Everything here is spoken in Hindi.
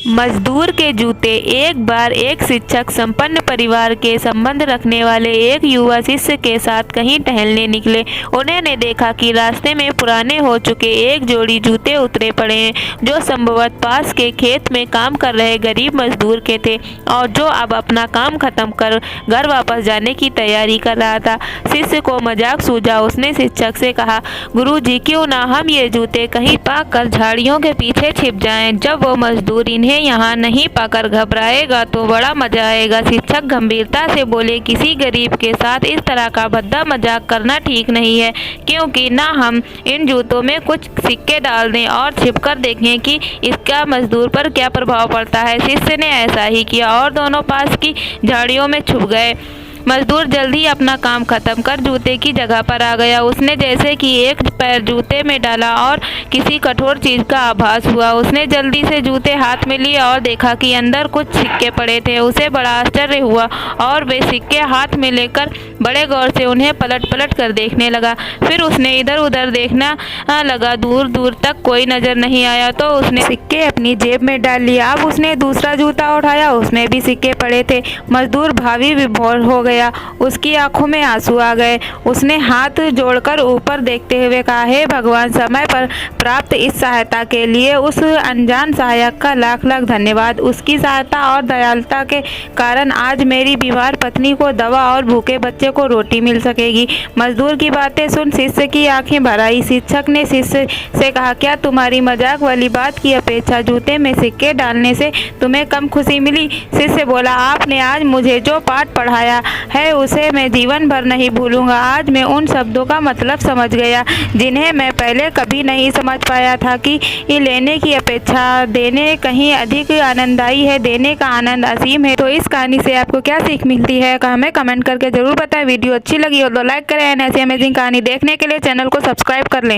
मजदूर के जूते। एक बार एक शिक्षक संपन्न परिवार के संबंध रखने वाले एक युवा शिष्य के साथ कहीं टहलने निकले। उन्होंने देखा कि रास्ते में पुराने हो चुके एक जोड़ी जूते उतरे पड़े हैं, जो संभवतः पास के खेत में काम कर रहे गरीब मजदूर के थे और जो अब अपना काम खत्म कर घर वापस जाने की तैयारी कर रहा था। शिष्य को मजाक सूझा। उसने शिक्षक से कहा, गुरुजी, क्यों ना हम ये जूते कहीं पाक कर झाड़ियों के पीछे छिप जाएं। जब वो मजदूर इन्हें यहाँ नहीं पाकर घबराएगा तो बड़ा मजा आएगा। शिक्षक गंभीरता से बोले, किसी गरीब के साथ इस तरह का भद्दा मजाक करना ठीक नहीं है, क्योंकि ना हम इन जूतों में कुछ सिक्के डाल दें और छिपकर देखें कि इसका मजदूर पर क्या प्रभाव पड़ता है। शिष्य ने ऐसा ही किया और दोनों पास की झाड़ियों में छुप गए। मजदूर जल्दी ही अपना काम खत्म कर जूते की जगह पर आ गया। उसने जैसे कि एक पैर जूते में डाला और किसी कठोर चीज का आभास हुआ। उसने जल्दी से जूते हाथ में लिए और देखा कि अंदर कुछ सिक्के पड़े थे। उसे बड़ा आश्चर्य हुआ और वे सिक्के हाथ में लेकर बड़े गौर से उन्हें पलट पलट कर देखने लगा। फिर उसने इधर उधर देखना लगा। दूर दूर तक कोई नजर नहीं आया तो उसने सिक्के अपनी जेब में डाल लिया। अब उसने दूसरा जूता उठाया, उसमें भी सिक्के पड़े थे। मजदूर भावी विभोर हो गया। उसकी आंखों में आंसू आ गए। उसने हाथ जोड़कर ऊपर देखते हुए कहा, हे भगवान, समय पर प्राप्त इस सहायता के लिए उस अनजान सहायक का लाख लाख धन्यवाद। उसकी सहायता और दयालुता के कारण आज मेरी बीमार पत्नी को दवा और भूखे बच्चे को रोटी मिल सकेगी। मजदूर की बातें सुन शिष्य की आंखें भर आई। शिक्षक ने शिष्य से कहा, क्या तुम्हारी मजाक वाली बात की अपेक्षा जूते में सिक्के डालने से तुम्हें कम खुशी मिली? शिष्य बोला, आपने आज मुझे जो पाठ पढ़ाया है उसे मैं जीवन भर नहीं भूलूंगा। आज मैं उन शब्दों का मतलब समझ गया जिन्हें मैं पहले कभी नहीं समझ पाया था कि लेने की अपेक्षा देने कहीं अधिक आनंददायी है। देने का आनंद असीम है। तो इस कहानी से आपको क्या सीख मिलती है हमें कमेंट करके जरूर बताएं। वीडियो अच्छी लगी हो तो लाइक करें। ऐसी अमेजिंग कहानी देखने के लिए चैनल को सब्सक्राइब कर लें।